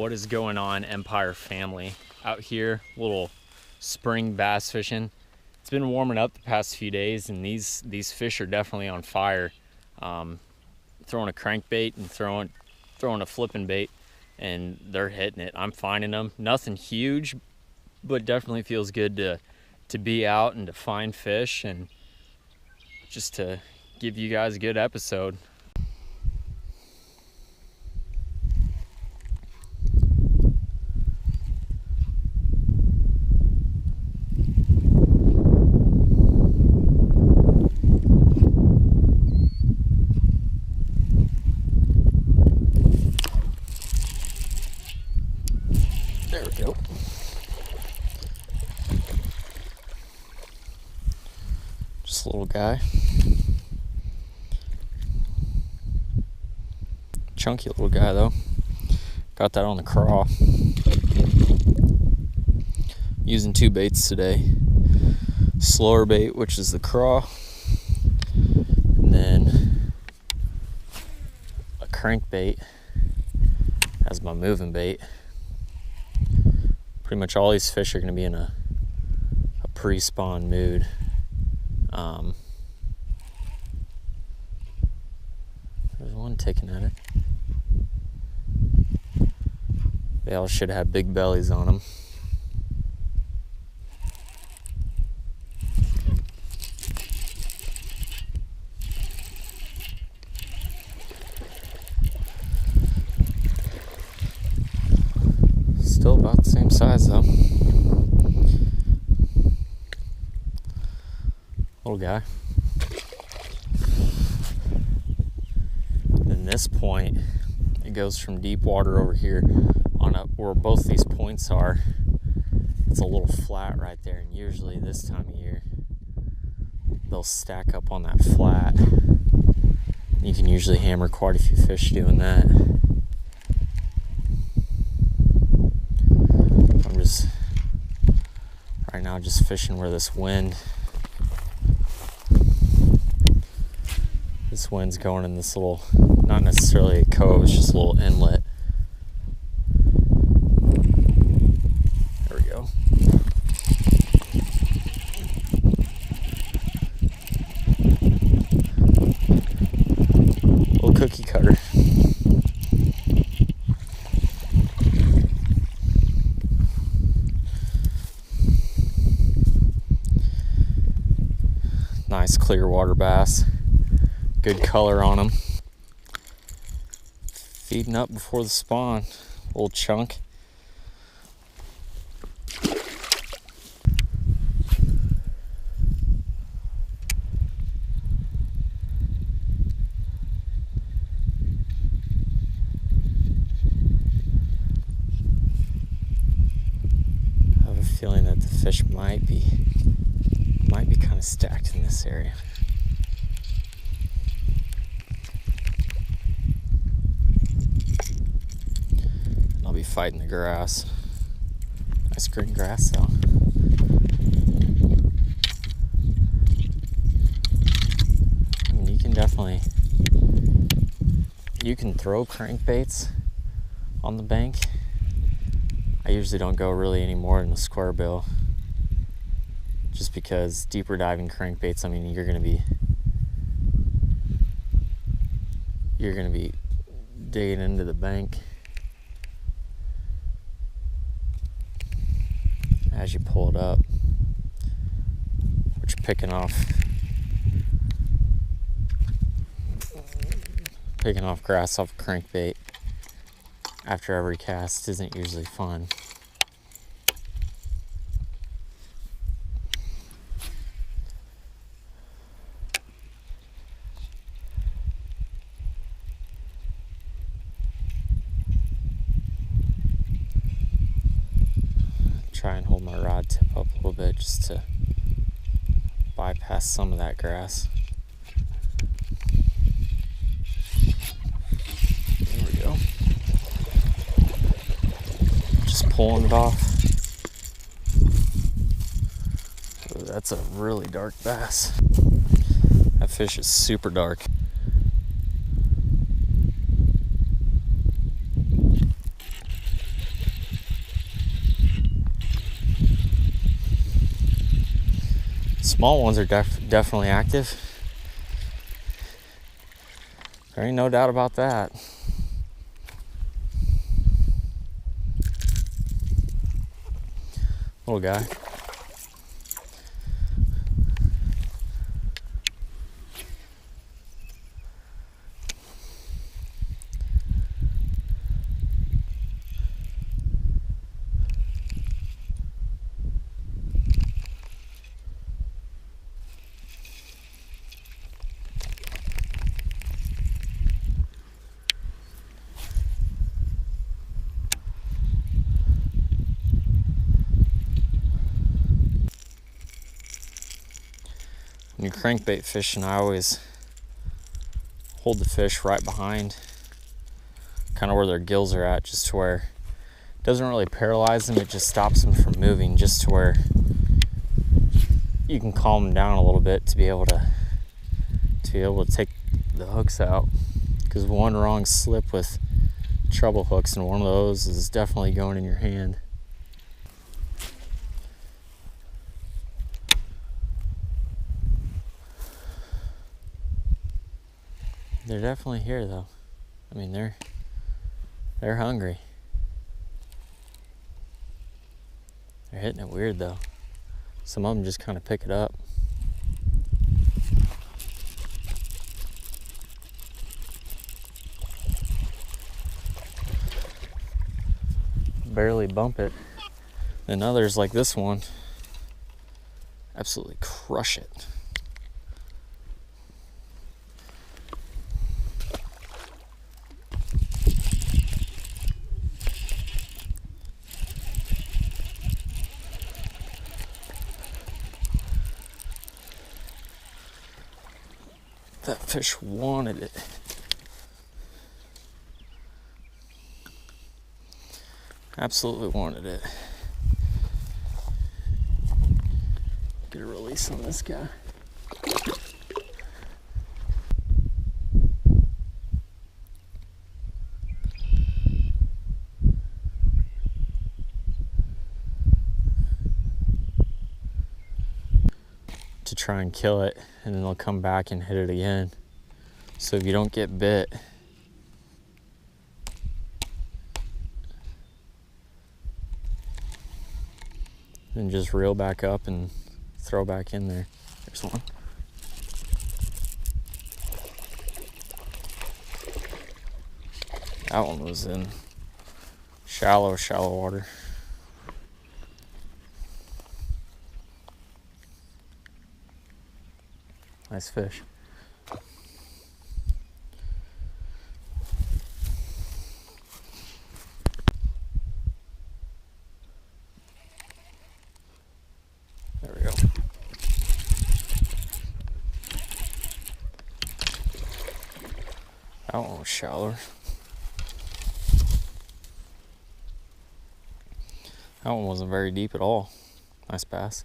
What is going on, Empire family? Out here, little spring bass fishing. It's been warming up the past few days, and these fish are definitely on fire. Throwing a crankbait and throwing a flipping bait, and they're hitting it. I'm finding them. Nothing huge, but definitely feels good to be out and to find fish and just to give you guys a good episode. There we go. Just a little guy. Chunky little guy though. Got that on the craw. Using two baits today. Slower bait, which is the craw, and then a crankbait as my moving bait. Pretty much all these fish are going to be in a pre-spawn mood. There's one ticking at it. They all should have big bellies on them. Still about the same size though. Little guy. Then this point, it goes from deep water over here on up where both these points are. It's a little flat right there, and usually this time of year they'll stack up on that flat. You can usually hammer quite a few fish doing that. Right now just fishing where this wind's going in this little, not necessarily a cove, it's just a little inlet. There we go. Little cookie cutter. Nice clear water bass. Good color on them. Feeding up before the spawn. Little chunk. I have a feeling that the fish might be kind of stacked in this area. I'll be fighting the grass. Nice green grass though. I mean, you can throw crankbaits on the bank. I usually don't go really any more than a square bill. Just because deeper diving crankbaits, I mean, you're gonna be digging into the bank as you pull it up, which picking off grass off a crankbait after every cast isn't usually fun. Try and hold my rod tip up a little bit just to bypass some of that grass. There we go. Just pulling it off. Ooh, that's a really dark bass. That fish is super dark. Small ones are definitely active. There ain't no doubt about that. Little guy. When you're crankbait fishing, I always hold the fish right behind, kind of where their gills are at, just to where it doesn't really paralyze them, it just stops them from moving, just to where you can calm them down a little bit to be able to take the hooks out. Because one wrong slip with treble hooks and one of those is definitely going in your hand. They're definitely here though. I mean, they're hungry. They're hitting it weird though. Some of them just kind of pick it up. Barely bump it. And others like this one absolutely crush it. That fish wanted it. Absolutely wanted it. Get a release on this guy. To try and kill it, and then they'll come back and hit it again. So if you don't get bit, then just reel back up and throw back in there. There's one. That one was in shallow water. Nice fish. There we go. That one was shallower. That one wasn't very deep at all. Nice bass.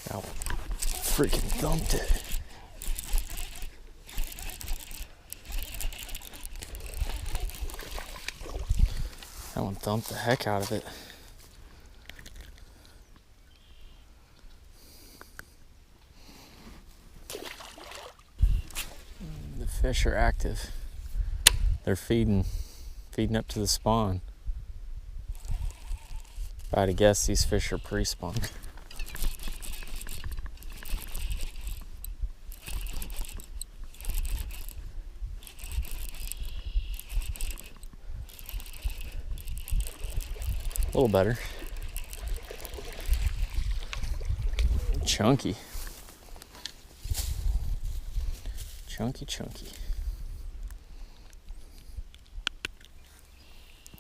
That one freaking thumped it. That one thumped the heck out of it. The fish are active. They're feeding up to the spawn. If I had to guess, these fish are pre-spawn. A little better. Chunky. Chunky.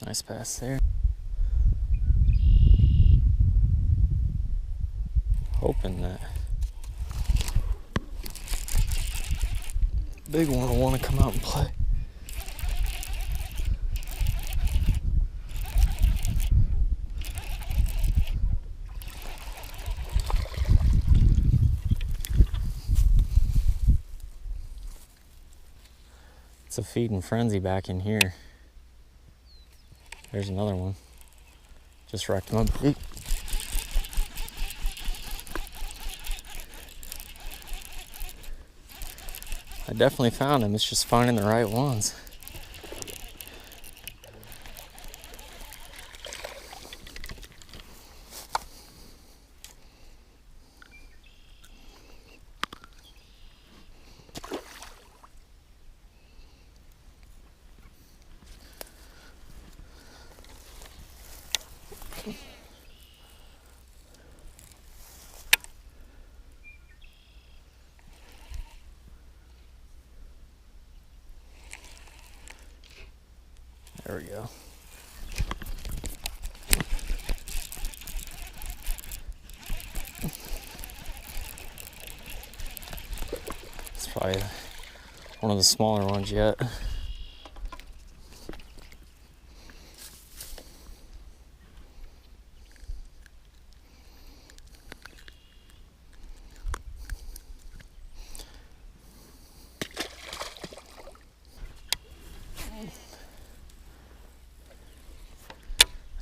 Nice bass there. hoping that big one will want to come out and play. It's a feeding frenzy back in here. There's another one. Just wrecked him up. I definitely found him. It's just finding the right ones. There we go. It's probably one of the smaller ones yet.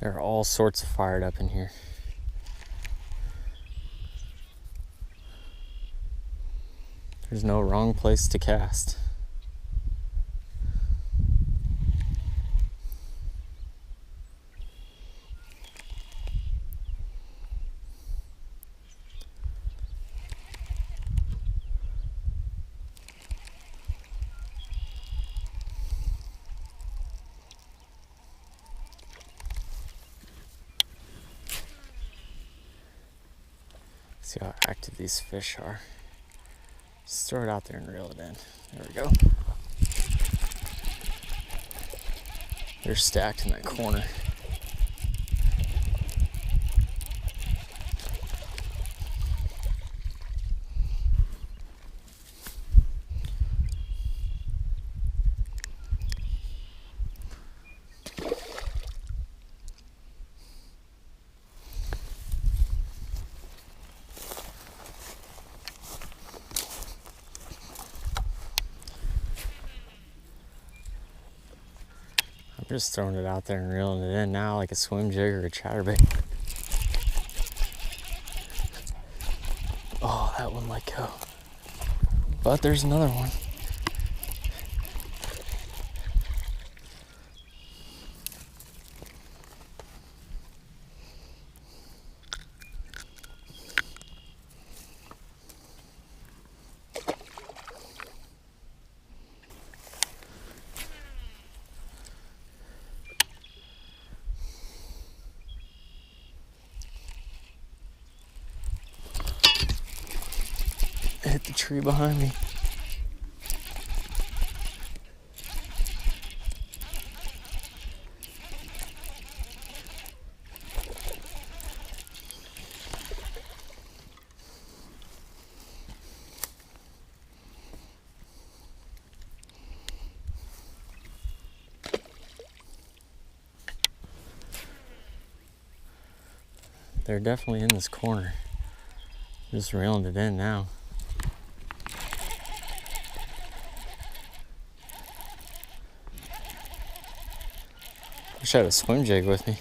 They're all sorts of fired up in here. There's no wrong place to cast. See how active these fish are. Just throw it out there and reel it in. There we go. They're stacked in that corner. I'm just throwing it out there and reeling it in now like a swim jig or a chatterbait. Oh, that one let go. But there's another one. Hit the tree behind me. They're definitely in this corner. Just reeling it in now. Wish I had a swim jig with me.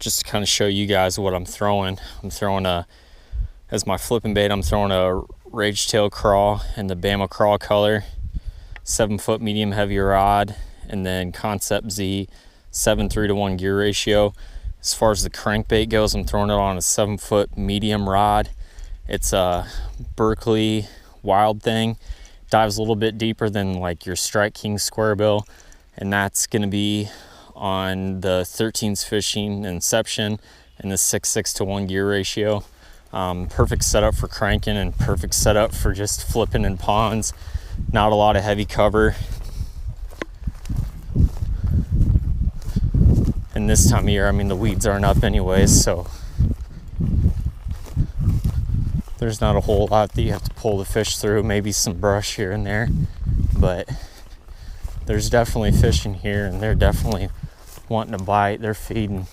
just to kind of show you guys what I'm throwing. I'm throwing as my flipping bait, I'm throwing a Rage Tail Craw in the Bama Craw color, 7-foot medium heavy rod, and then Concept Z 7:3-to-1 gear ratio. As far as the crankbait goes, I'm throwing it on a 7-foot medium rod. It's a Berkeley Wild Thing. Dives a little bit deeper than like your Strike King square bill, and that's going to be on the 13s Fishing Inception and the 6:6-to-1 gear ratio. Perfect setup for cranking and perfect setup for just flipping in ponds. Not a lot of heavy cover. And this time of year, I mean, the weeds aren't up anyways, so there's not a whole lot that you have to pull the fish through. Maybe some brush here and there, but there's definitely fish in here, and they're definitely wanting to bite. They're feeding.